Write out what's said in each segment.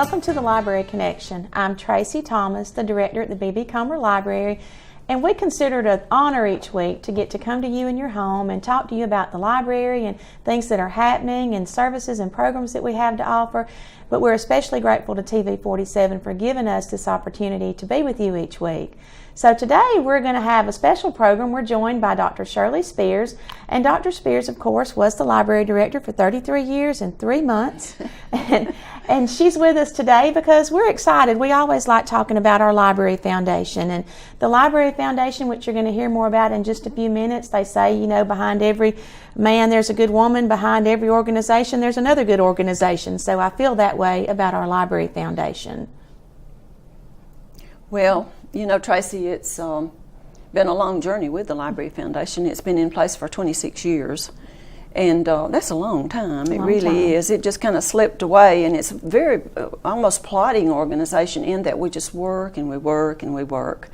Welcome to the Library Connection. I'm Tracy Thomas, the director at the B.B. Comer Library, and we consider it an honor each week to get to come to you in your home and talk to you about the library and things that are happening and services and programs that we have to offer. But we're especially grateful to TV47 for giving us this opportunity to be with you each week. So today we're going to have a special program. We're joined by Dr. Shirley Spears, and Dr. Spears, of course, was the library director for 33 years and 3 months. And she's with us today because we're excited. We always like talking about our Library Foundation. And the Library Foundation, which you're going to hear more about in just a few minutes, they say, you know, behind every man there's a good woman, behind every organization there's another good organization. So I feel that way about our Library Foundation. Well, you know, Tracy, it's been a long journey with the Library Foundation. It's been in place for 26 years. And that's a long time. It really is. It just kind of slipped away, and it's a very almost plodding organization in that we just work and we work and we work,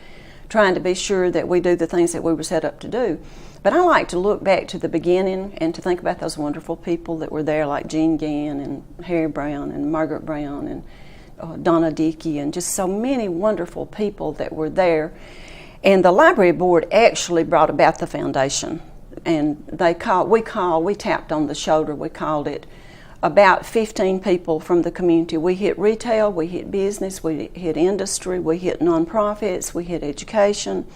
trying to be sure that we do the things that we were set up to do. But I like to look back to the beginning and to think about those wonderful people that were there, like Jean Gann and Harry Brown and Margaret Brown and Donna Dickey, and just so many wonderful people that were there. And the library board actually brought about the foundation. And we tapped on the shoulder, we called it, about 15 people from the community. We hit retail, we hit business, we hit industry, we hit nonprofits, we hit education.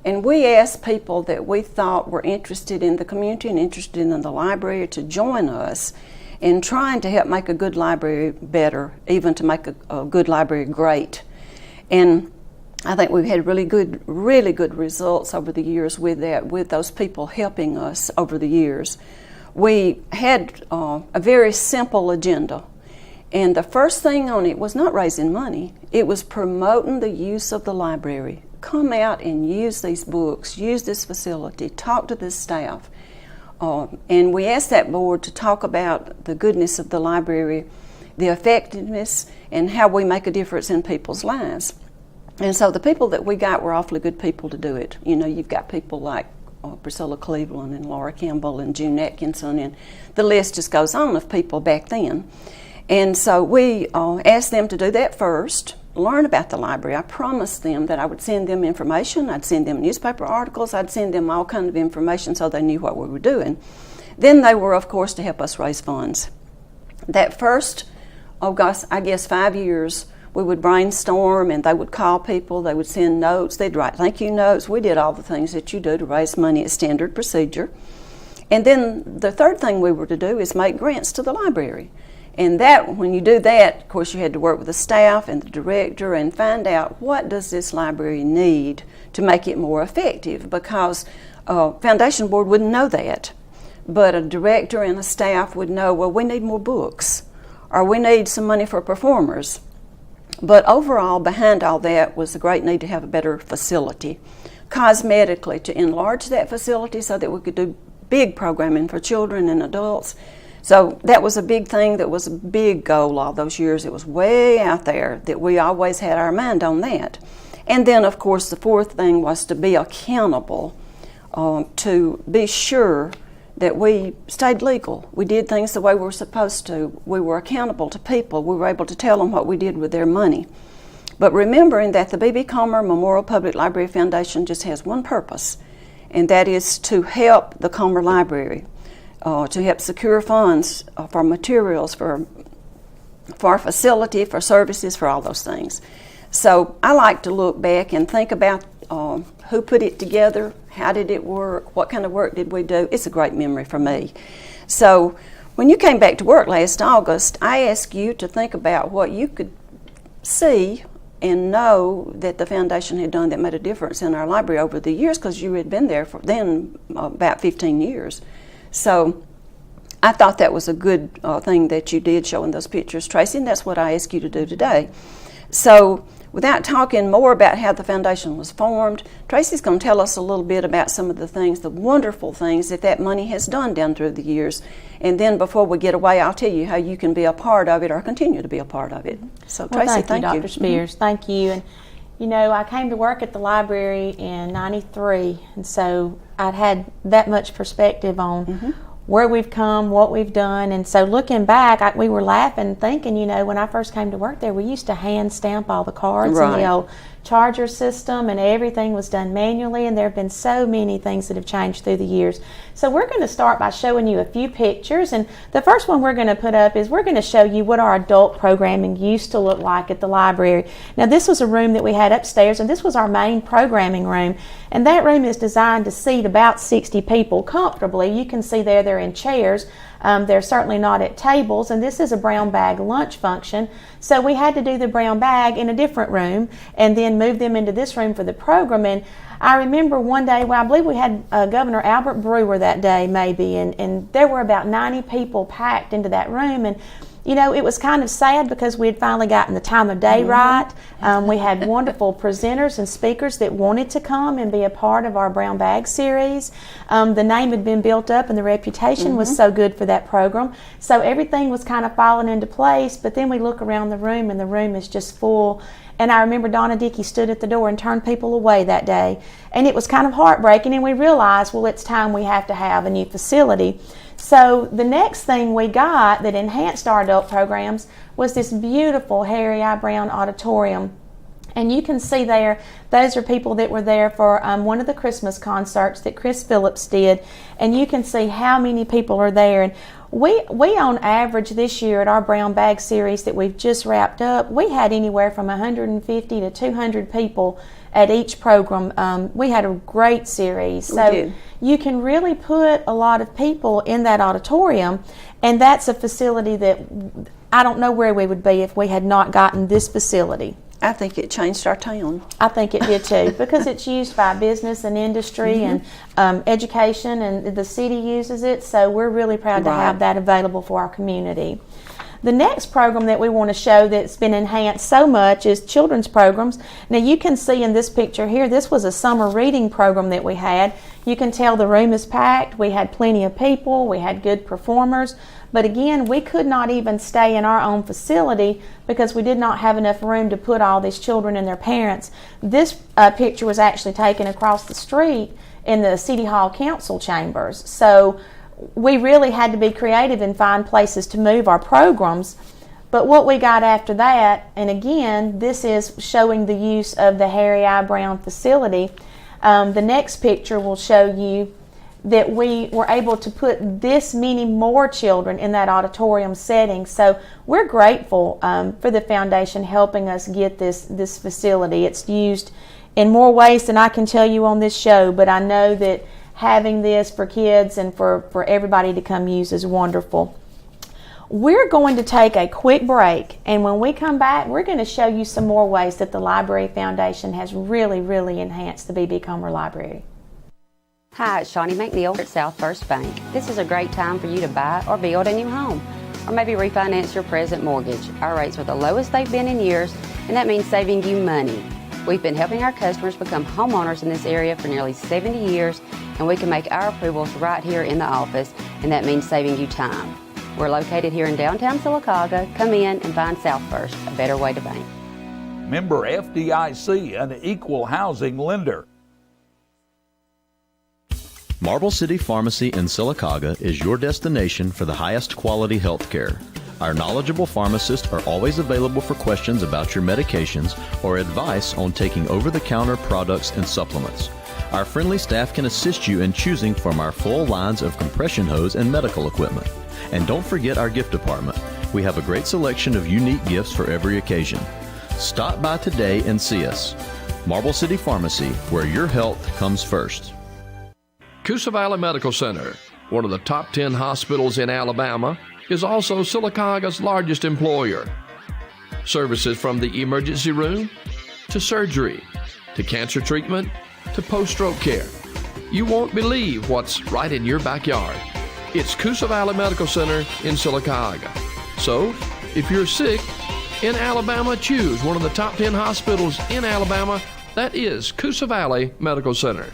And we asked people that we thought were interested in the community and interested in the library to join us in trying to help make a good library better, even to make a good library great. And I think we've had really good results over the years with that, with those people helping us over the years. We had a very simple agenda, and the first thing on it was not raising money. It was promoting the use of the library. Come out and use these books, use this facility, talk to this staff. And we asked that board to talk about the goodness of the library, the effectiveness, and how we make a difference in people's lives. And so the people that we got were awfully good people to do it. You know, you've got people like Priscilla Cleveland and Laura Campbell and June Atkinson, and the list just goes on of people back then. And so we asked them to do that first, learn about the library. I promised them that I would send them information, I'd send them newspaper articles, I'd send them all kind of information so they knew what we were doing. Then they were, of course, to help us raise funds. That first, I guess 5 years, we would brainstorm, and they would call people, they would send notes, they'd write thank you notes. We did all the things that you do to raise money as standard procedure. And then the third thing we were to do is make grants to the library. And that, when you do that, of course, you had to work with the staff and the director and find out what does this library need to make it more effective, because Foundation Board wouldn't know that. But a director and a staff would know, well, we need more books, or we need some money for performers. But overall, behind all that was the great need to have a better facility, cosmetically, to enlarge that facility so that we could do big programming for children and adults. So that was a big thing, that was a big goal all those years. It was way out there that we always had our mind on that. And then, of course, the fourth thing was to be accountable, to be sure that we stayed legal. We did things the way we were supposed to. We were accountable to people. We were able to tell them what we did with their money. But remembering that the B.B. Comer Memorial Public Library Foundation just has one purpose, and that is to help the Comer Library, to help secure funds for materials, for facility, for services, for all those things. So I like to look back and think about who put it together, how did it work, what kind of work did we do. It's a great memory for me. So when you came back to work last August, I asked you to think about what you could see and know that the foundation had done that made a difference in our library over the years, because you had been there for then about 15 years. So I thought that was a good thing that you did, showing those pictures, Tracy, and that's what I ask you to do today. So without talking more about how the foundation was formed, Tracy's going to tell us a little bit about some of the things, the wonderful things that money has done down through the years. And then before we get away, I'll tell you how you can be a part of it or continue to be a part of it. So Tracy, thank you. Dr. Spears. Thank you. And you know, I came to work at the library in '93, and so I'd had that much perspective on where we've come, what we've done. And so looking back, we were laughing, thinking, you know, when I first came to work there, we used to hand stamp all the cards in the old charger system, and everything was done manually, and there have been so many things that have changed through the years. So we're going to start by showing you a few pictures, and the first one we're going to put up is we're going to show you what our adult programming used to look like at the library. Now this was a room that we had upstairs, and this was our main programming room, and that room is designed to seat about 60 people comfortably. You can see there they're in chairs. They're certainly not at tables, and this is a brown bag lunch function. So we had to do the brown bag in a different room and then move them into this room for the program. And I remember one day, well, I believe we had Governor Albert Brewer that day maybe, and there were about 90 people packed into that room. And you know, it was kind of sad because we had finally gotten the time of day right. We had wonderful presenters and speakers that wanted to come and be a part of our Brown Bag series. The name had been built up and the reputation was so good for that program. So everything was kind of falling into place, but then we look around the room and the room is just full. And I remember Donna Dickey stood at the door and turned people away that day. And it was kind of heartbreaking, and we realized, well, it's time we have to have a new facility. So the next thing we got that enhanced our adult programs was this beautiful Harry I. Brown auditorium. And you can see there, those are people that were there for one of the Christmas concerts that Chris Phillips did. And you can see how many people are there. And we on average this year at our Brown Bag series that we've just wrapped up, we had anywhere from 150 to 200 people at each program. We had a great series. So you can really put a lot of people in that auditorium, and that's a facility that I don't know where we would be if we had not gotten this facility. I think it changed our town. I think it did too, because it's used by business and industry and education, and the city uses it, so we're really proud to have that available for our community. The next program that we want to show that's been enhanced so much is children's programs. Now you can see in this picture here, this was a summer reading program that we had. You can tell the room is packed. We had plenty of people. We had good performers. But again, we could not even stay in our own facility because we did not have enough room to put all these children and their parents. This picture was actually taken across the street in the City Hall Council chambers. So we really had to be creative and find places to move our programs. But what we got after that, and again, this is showing the use of the Harry I. Brown facility. The next picture will show you that we were able to put this many more children in that auditorium setting. So we're grateful for the foundation helping us get this facility. It's used in more ways than I can tell you on this show, but I know that having this for kids and for everybody to come use is wonderful. We're going to take a quick break, and when we come back, we're going to show you some more ways that the Library Foundation has really, really enhanced the B.B. Comer Library. Hi, it's Shawnee McNeil at South First Bank. This is a great time for you to buy or build a new home, or maybe refinance your present mortgage. Our rates are the lowest they've been in years, and that means saving you money. We've been helping our customers become homeowners in this area for nearly 70 years, and we can make our approvals right here in the office, and that means saving you time. We're located here in downtown Sylacauga. Come in and find South First, a better way to bank. Member FDIC, an equal housing lender. Marble City Pharmacy in Sylacauga is your destination for the highest quality health care. Our knowledgeable pharmacists are always available for questions about your medications or advice on taking over-the-counter products and supplements. Our friendly staff can assist you in choosing from our full lines of compression hose and medical equipment. And don't forget our gift department. We have a great selection of unique gifts for every occasion. Stop by today and see us. Marble City Pharmacy, where your health comes first. Coosa Valley Medical Center, one of the top 10 hospitals in Alabama, is also Sylacauga's largest employer. Services from the emergency room to surgery to cancer treatment to post-stroke care. You won't believe what's right in your backyard. It's Coosa Valley Medical Center in Sylacauga. So, if you're sick in Alabama, choose one of the top 10 hospitals in Alabama. That is Coosa Valley Medical Center.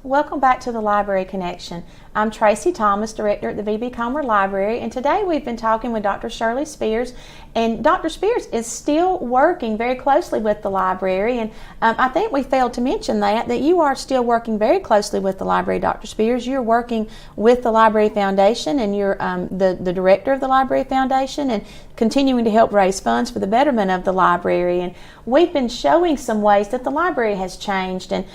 Welcome back to the Library Connection. I'm Tracy Thomas, Director at the VB Comer Library, and today we've been talking with Dr. Shirley Spears, and Dr. Spears is still working very closely with the library, and I think we failed to mention that you are still working very closely with the library, Dr. Spears. You're working with the Library Foundation, and you're the Director of the Library Foundation, and continuing to help raise funds for the betterment of the library. And we've been showing some ways that the library has changed, and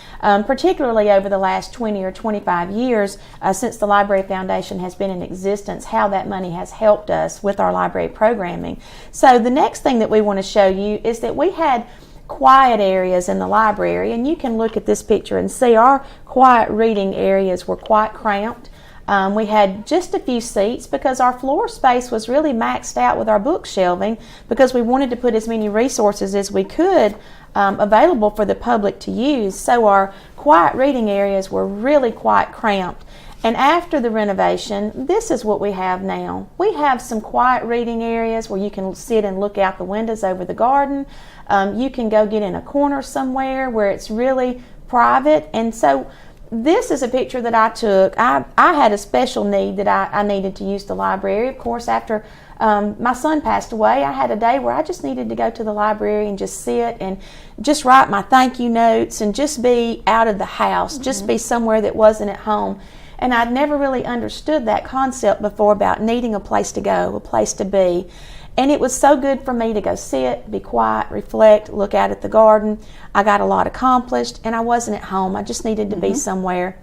particularly over the last 20 or 25 years since the Library Foundation has been in existence, how that money has helped us with our library programming. So the next thing that we want to show you is that we had quiet areas in the library, and you can look at this picture and see our quiet reading areas were quite cramped. We had just a few seats because our floor space was really maxed out with our book shelving, because we wanted to put as many resources as we could available for the public to use. So our quiet reading areas were really quite cramped. And after the renovation, this is what we have now. We have some quiet reading areas where you can sit and look out the windows over the garden. You can go get in a corner somewhere where it's really private. And so this is a picture that I took. I had a special need that I needed to use the library. Of course, after my son passed away, I had a day where I just needed to go to the library and just sit and just write my thank you notes and just be out of the house, just be somewhere that wasn't at home. And I'd never really understood that concept before about needing a place to go, a place to be. And it was so good for me to go sit, be quiet, reflect, look out at the garden. I got a lot accomplished, and I wasn't at home. I just needed to be somewhere.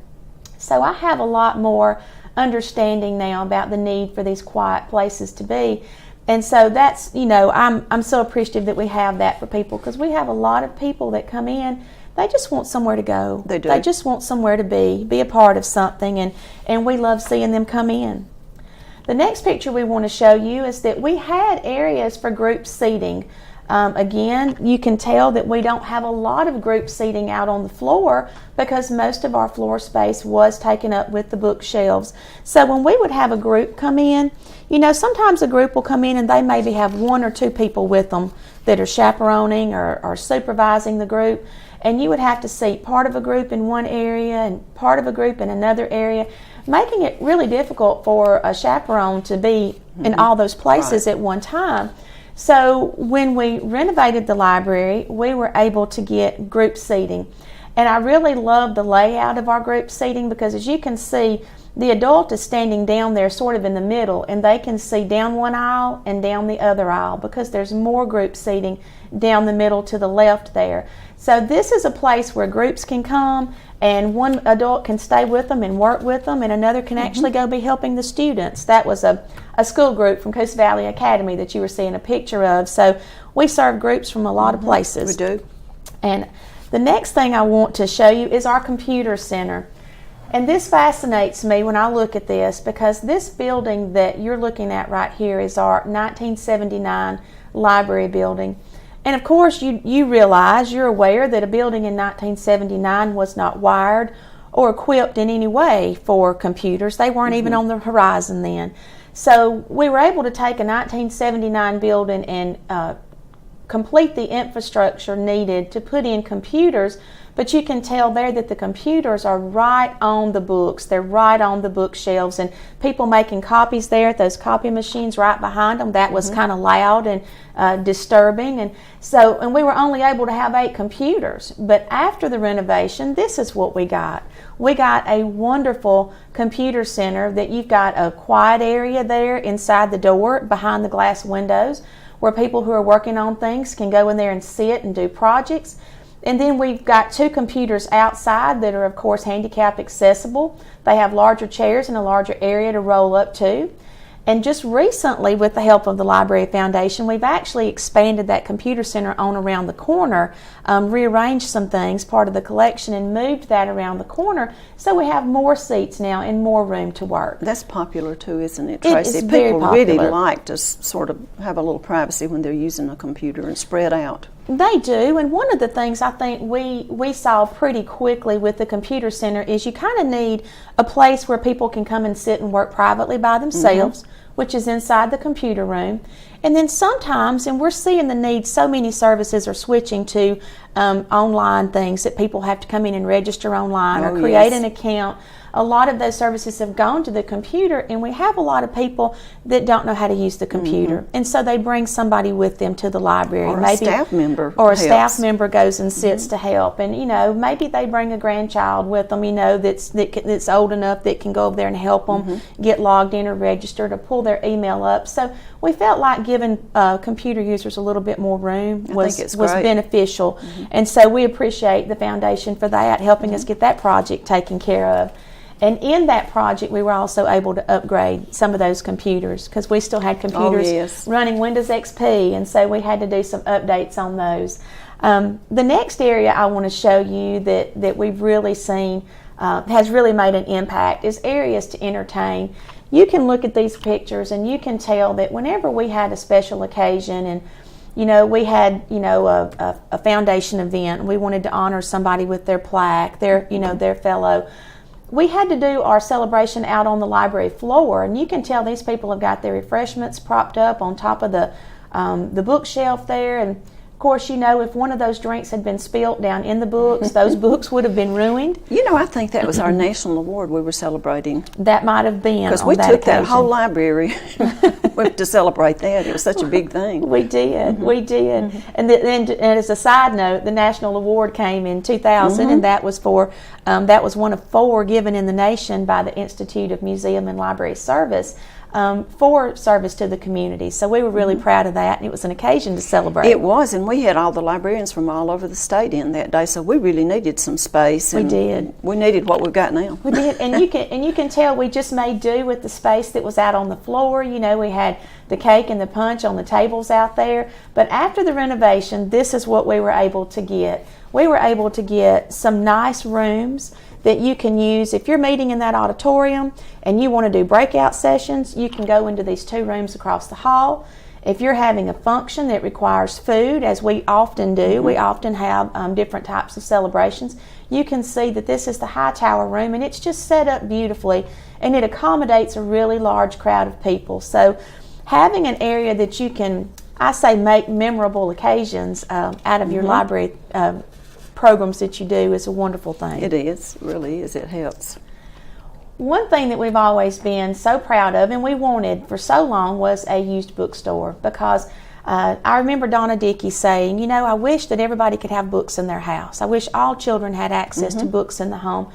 So I have a lot more understanding now about the need for these quiet places to be. And so that's, I'm so appreciative that we have that for people, because we have a lot of people that come in. They just want somewhere to go. They do. They just want somewhere to be a part of something, and we love seeing them come in. The next picture we want to show you is that we had areas for group seating. Again, you can tell that we don't have a lot of group seating out on the floor because most of our floor space was taken up with the bookshelves. So when we would have a group come in, sometimes a group will come in and they maybe have one or two people with them that are chaperoning or supervising the group. And you would have to seat part of a group in one area and part of a group in another area, making it really difficult for a chaperone to be in all those places at one time. So when we renovated the library, we were able to get group seating. And I really love the layout of our group seating, because as you can see, the adult is standing down there sort of in the middle, and they can see down one aisle and down the other aisle because there's more group seating down the middle to the left there. So this is a place where groups can come, and one adult can stay with them and work with them, and another can actually go be helping the students. That was a school group from Coast Valley Academy that you were seeing a picture of. So we serve groups from a lot of places. We do. And the next thing I want to show you is our computer center. And this fascinates me when I look at this, because this building that you're looking at right here is our 1979 library building. And of course, you realize, you're aware that a building in 1979 was not wired or equipped in any way for computers. They weren't even on the horizon then. So we were able to take a 1979 building and complete the infrastructure needed to put in computers. But you can tell there that the computers are right on the books. They're right on the bookshelves, and people making copies there at those copy machines right behind them. That was kind of loud and disturbing. And we were only able to have 8 computers. But after the renovation, this is what we got. We got a wonderful computer center that you've got a quiet area there inside the door behind the glass windows, where people who are working on things can go in there and sit and do projects. And then we've got 2 computers outside that are, of course, handicap accessible. They have larger chairs and a larger area to roll up to. And just recently, with the help of the Library Foundation, we've actually expanded that computer center on around the corner, rearranged some things, part of the collection, and moved that around the corner, so we have more seats now and more room to work. That's popular too, isn't it, It Tracy? is very People really popular. like to sort of have a little privacy when they're using a computer and spread out. They do, and one of the things I think we saw pretty quickly with the computer center is you kind of need a place where people can come and sit and work privately by themselves, which is inside the computer room. And then sometimes, and we're seeing the need, so many services are switching to online things that people have to come in and register online or Oh, create yes. an account. A lot of those services have gone to the computer, and we have a lot of people that don't know how to use the computer, and so they bring somebody with them to the library. Or a maybe staff member or a helps. staff member goes and sits to help, and maybe they bring a grandchild with them, that's old enough that can go over there and help them get logged in or registered or pull their email up. So we felt like giving computer users a little bit more room was great. beneficial, and so we appreciate the foundation for that, helping us get that project taken care of. And in that project, we were also able to upgrade some of those computers because we still had computers running Windows XP, and so we had to do some updates on those. The next area I want to show you that we've really seen has really made an impact is areas to entertain. You can look at these pictures and you can tell that whenever we had a special occasion and we had, a foundation event and we wanted to honor somebody with their plaque, their fellow. We had to do our celebration out on the library floor, and you can tell these people have got their refreshments propped up on top of the bookshelf there. And of course, if one of those drinks had been spilt down in the books, those books would have been ruined. I think that was our national award we were celebrating. That might have been Because on we that took that occasion. whole library to celebrate that. It was such a big thing. We did, we did. And as a side note, the national award came in 2000, and that was one of 4 given in the nation by the Institute of Museum and Library Service for service to the community. So we were really proud of that, and it was an occasion to celebrate. It was, and we had all the librarians from all over the state in that day, so we really needed some space. We and did. We needed what we've got now. We did, and you can tell we just made do with the space that was out on the floor. We had the cake and the punch on the tables out there. But after the renovation, this is what we were able to get. We were able to get some nice rooms that you can use. If you're meeting in that auditorium and you want to do breakout sessions, you can go into these 2 rooms across the hall. If you're having a function that requires food, as we often do, we often have different types of celebrations, you can see that this is the high tower room, and it's just set up beautifully, and it accommodates a really large crowd of people. So having an area that you can, make memorable occasions out of your library programs that you do is a wonderful thing. It is, it really is. It helps. One thing that we've always been so proud of and we wanted for so long was a used bookstore, because I remember Donna Dickey saying, I wish that everybody could have books in their house. I wish all children had access to books in the home.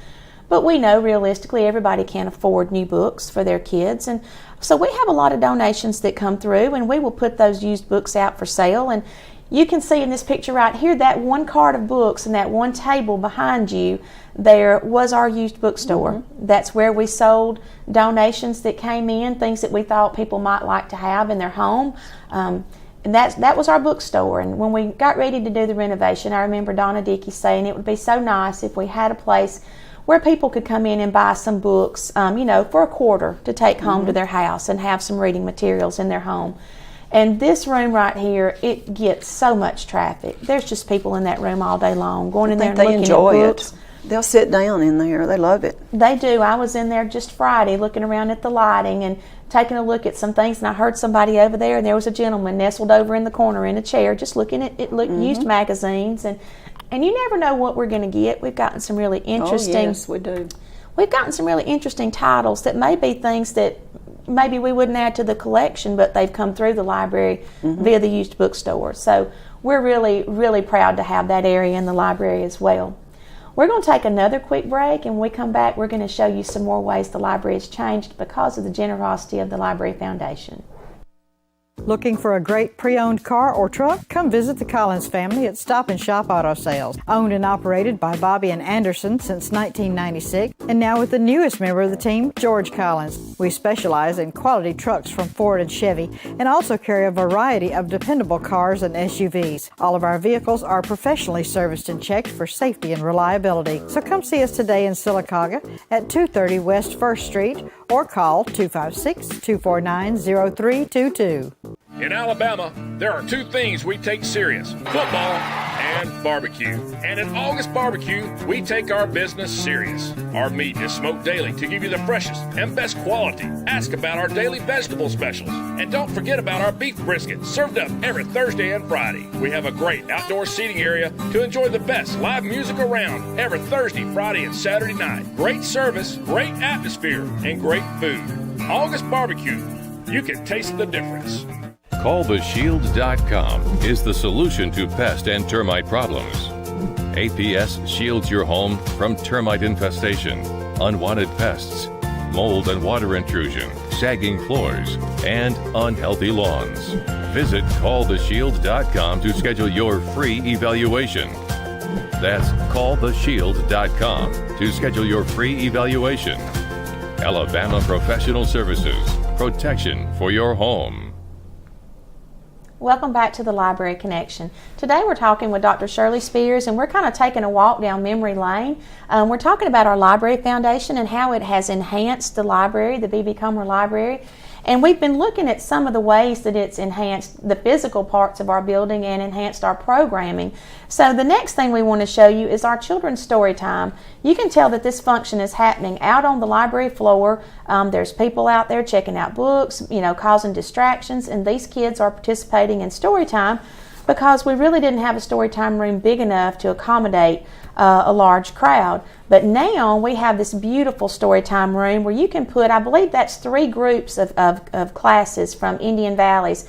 But we know realistically everybody can't afford new books for their kids, and so we have a lot of donations that come through, and we will put those used books out for sale. And you can see in this picture right here, that one cart of books and that one table behind you there was our used bookstore. That's where we sold donations that came in, things that we thought people might like to have in their home. And that was our bookstore. And when we got ready to do the renovation, I remember Donna Dickey saying it would be so nice if we had a place where people could come in and buy some books, for a quarter to take home to their house and have some reading materials in their home. And this room right here, it gets so much traffic. There's just people in that room all day long, going in there and looking at books. They'll sit down in there. They love it. They do. I was in there just Friday looking around at the lighting and taking a look at some things, and I heard somebody over there, and there was a gentleman nestled over in the corner in a chair just looking at used magazines. And you never know what we're going to get. We've gotten some really interesting... Oh, yes, we do. We've gotten some really interesting titles that may be things that maybe we wouldn't add to the collection, but they've come through the library via the used bookstore. So we're really, really proud to have that area in the library as well. We're going to take another quick break, and when we come back, we're going to show you some more ways the library has changed because of the generosity of the Library Foundation. Looking for a great pre-owned car or truck? Come visit the Collins family at Stop and Shop Auto Sales. Owned and operated by Bobby and Anderson since 1996, and now with the newest member of the team, George Collins. We specialize in quality trucks from Ford and Chevy, and also carry a variety of dependable cars and SUVs. All of our vehicles are professionally serviced and checked for safety and reliability. So come see us today in Sylacauga at 230 West 1st Street, or call 256-249-0322. In Alabama, there are 2 things we take serious: football and and barbecue. And at August Barbecue, we take our business serious. Our meat is smoked daily to give you the freshest and best quality. Ask about our daily vegetable specials. And don't forget about our beef brisket, served up every Thursday and Friday. We have a great outdoor seating area to enjoy the best live music around every Thursday, Friday, and Saturday night. Great service, great atmosphere, and great food. August Barbecue. You can taste the difference. CallTheShield.com is the solution to pest and termite problems. APS shields your home from termite infestation, unwanted pests, mold and water intrusion, sagging floors, and unhealthy lawns. Visit CallTheShield.com to schedule your free evaluation. That's CallTheShield.com to schedule your free evaluation. Alabama Professional Services. Protection for your home. Welcome back to the Library Connection. Today we're talking with Dr. Shirley Spears, and we're kind of taking a walk down memory lane. We're talking about our Library Foundation and how it has enhanced the library, the B.B. Comer Library. And we've been looking at some of the ways that it's enhanced the physical parts of our building and enhanced our programming. So the next thing we want to show you is our children's story time. You can tell that this function is happening out on the library floor. There's people out there checking out books, causing distractions, and these kids are participating in story time because we really didn't have a story time room big enough to accommodate a large crowd. But now we have this beautiful story time room where you can put, I believe that's 3 groups of classes from Indian Valley's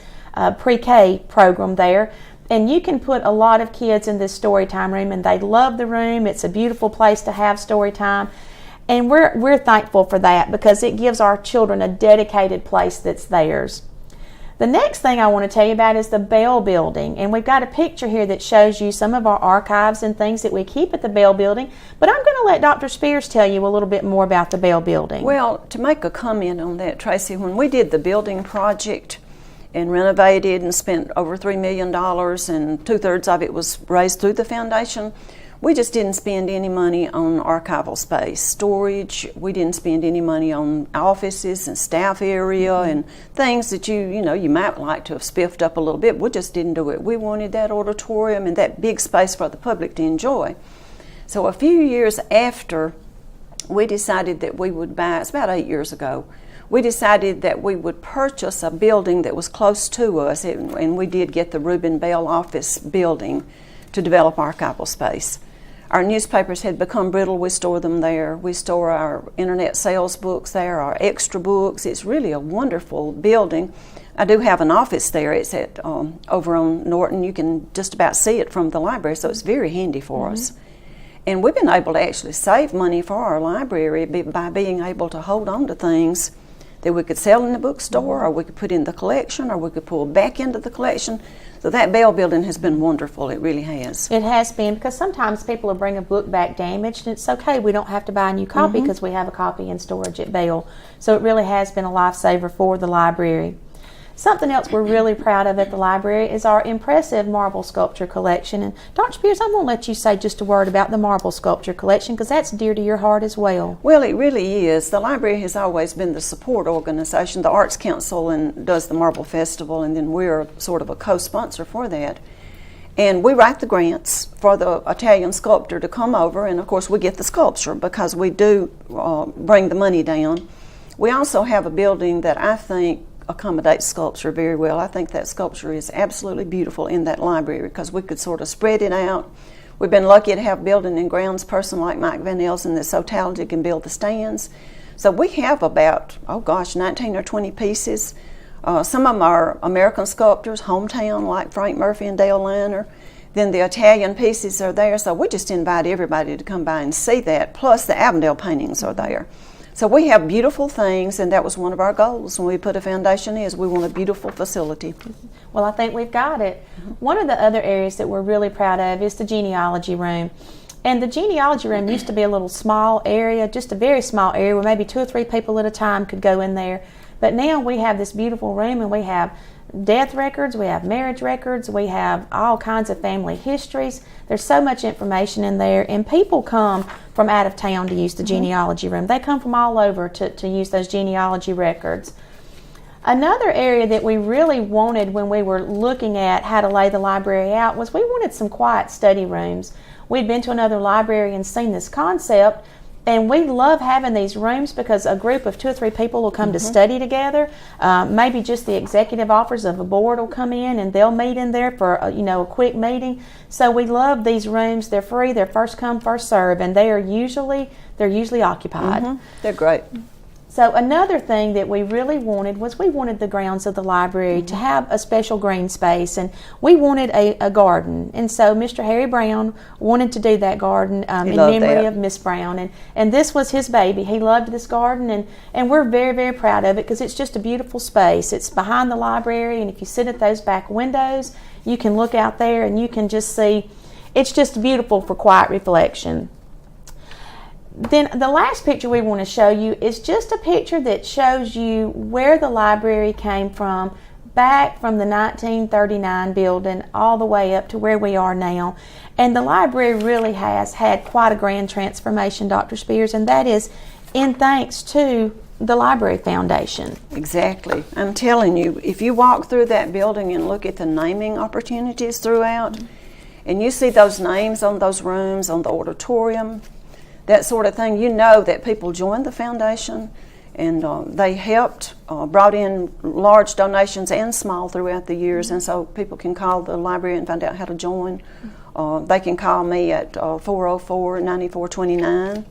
pre-K program there. And you can put a lot of kids in this story time room, and they love the room. It's a beautiful place to have story time. And we're thankful for that because it gives our children a dedicated place that's theirs. The next thing I want to tell you about is the Bell Building, and we've got a picture here that shows you some of our archives and things that we keep at the Bell Building, but I'm going to let Dr. Spears tell you a little bit more about the Bell Building. Well, to make a comment on that, Tracy, when we did the building project and renovated and spent over $3 million and 2/3 of it was raised through the foundation, we just didn't spend any money on archival space, storage. We didn't spend any money on offices and staff area and things that you might like to have spiffed up a little bit. We just didn't do it. We wanted that auditorium and that big space for the public to enjoy. So a few years after we decided that we would buy, it's about 8 years ago, we decided that we would purchase a building that was close to us, and we did get the Reuben Bell office building to develop archival space. Our newspapers had become brittle. We store them there. We store our internet sales books there, our extra books. It's really a wonderful building. I do have an office there. It's at over on Norton. You can just about see it from the library, so it's very handy for us. And we've been able to actually save money for our library by being able to hold on to things that we could sell in the bookstore, or we could put in the collection, or we could pull back into the collection. So that Bell Building has been wonderful. It really has. It has been, because sometimes people will bring a book back damaged, and it's okay. We don't have to buy a new copy because we have a copy in storage at Bell. So it really has been a lifesaver for the library. Something else we're really proud of at the library is our impressive marble sculpture collection. And Dr. Spears, I'm going to let you say just a word about the marble sculpture collection because that's dear to your heart as well. Well, it really is. The library has always been the support organization. The Arts Council does the Marble Festival, and then we're sort of a co-sponsor for that. And we write the grants for the Italian sculptor to come over, and of course we get the sculpture because we do bring the money down. We also have a building that I think accommodates sculpture very well. I think that sculpture is absolutely beautiful in that library because we could sort of spread it out. We've been lucky to have a building and grounds person like Mike Van Elsen that's so talented can build the stands. So we have about, 19 or 20 pieces. Some of them are American sculptors, hometown, like Frank Murphy and Dale Liner. Then the Italian pieces are there. So we just invite everybody to come by and see that. Plus the Avondale paintings are there. So we have beautiful things, and that was one of our goals when we put a foundation is we want a beautiful facility. Well, I think we've got it. One of the other areas that we're really proud of is the genealogy room. And the genealogy room used to be a little small area, just a very small area where maybe 2 or 3 people at a time could go in there. But now we have this beautiful room, and we have death records, we have marriage records, we have all kinds of family histories. There's so much information in there, and people come from out of town to use the genealogy room. They come from all over to use those genealogy records. Another area that we really wanted when we were looking at how to lay the library out was we wanted some quiet study rooms. We'd been to another library and seen this concept, and we love having these rooms because a group of 2 or 3 people will come to study together. Maybe just the executive officers of a board will come in and they'll meet in there for a quick meeting. So we love these rooms. They're free. They're first come, first serve, and they're usually occupied. They're great. So another thing that we really wanted was we wanted the grounds of the library to have a special green space, and we wanted a garden. And so Mr. Harry Brown wanted to do that garden in memory of Miss Brown, and this was his baby. He loved this garden, and we're very, very proud of it because it's just a beautiful space. It's behind the library, and if you sit at those back windows, you can look out there and you can just see. It's just beautiful for quiet reflection. Then the last picture we want to show you is just a picture that shows you where the library came from, back from the 1939 building all the way up to where we are now. And the library really has had quite a grand transformation, Dr. Spears, and that is in thanks to the Library Foundation. Exactly. I'm telling you, if you walk through that building and look at the naming opportunities throughout, and you see those names on those rooms, on the auditorium, that sort of thing, you know that people joined the foundation and they helped, brought in large donations and small throughout the years, and so people can call the library and find out how to join. They can call me at 404-9429,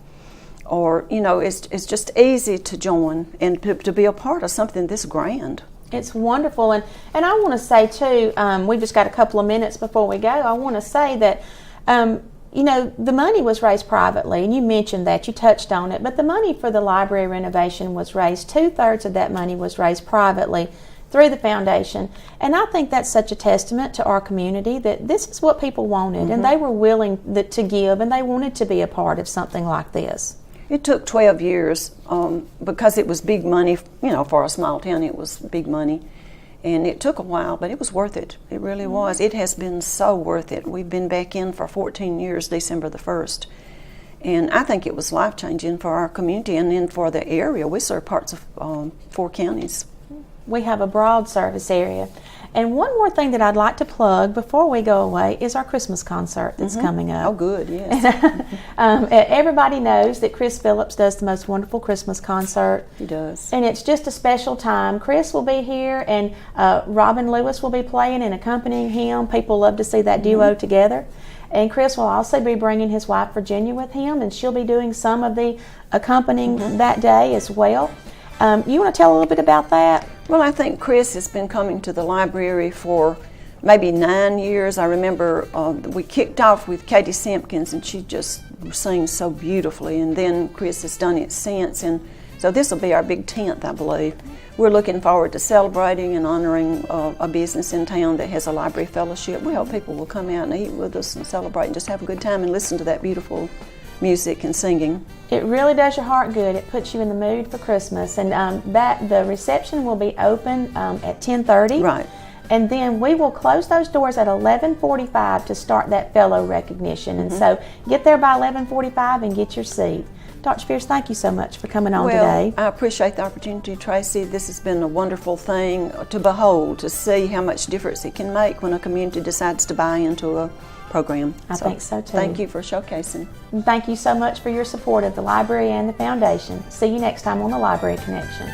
or it's just easy to join and to be a part of something this grand. It's wonderful, and I want to say too, we've just got a couple of minutes before we go. I want to say that the money was raised privately, and you mentioned that, you touched on it, but the money for the library renovation was raised, 2/3 of that money was raised privately through the foundation. And I think that's such a testament to our community that this is what people wanted, and they were willing to give, and they wanted to be a part of something like this. It took 12 years because it was big money, for a small town it was big money. And it took a while, but it was worth it. It really was. It has been so worth it. We've been back in for 14 years, December the 1st. And I think it was life-changing for our community and then for the area. We serve parts of 4 counties. We have a broad service area. And one more thing that I'd like to plug before we go away is our Christmas concert that's coming up. Oh, good, yes. Everybody knows that Chris Phillips does the most wonderful Christmas concert. He does. And it's just a special time. Chris will be here, and Robin Lewis will be playing and accompanying him. People love to see that duo together. And Chris will also be bringing his wife Virginia with him, and she'll be doing some of the accompanying that day as well. You want to tell a little bit about that? Well, I think Chris has been coming to the library for maybe 9 years. I remember we kicked off with Katie Simpkins, and she just sings so beautifully, and then Chris has done it since, and so this will be our big 10th, I believe. We're looking forward to celebrating and honoring a business in town that has a library fellowship. We hope people will come out and eat with us and celebrate and just have a good time and listen to that beautiful music and singing. It really does your heart good. It puts you in the mood for Christmas. And the reception will be open at 10:30. Right. And then we will close those doors at 11:45 to start that fellow recognition. And so get there by 11:45 and get your seat. Dr. Spears, thank you so much for coming on today. I appreciate the opportunity, Tracy. This has been a wonderful thing to behold, to see how much difference it can make when a community decides to buy into a program. I think so too. Thank you for showcasing. And thank you so much for your support of the library and the foundation. See you next time on the Library Connection.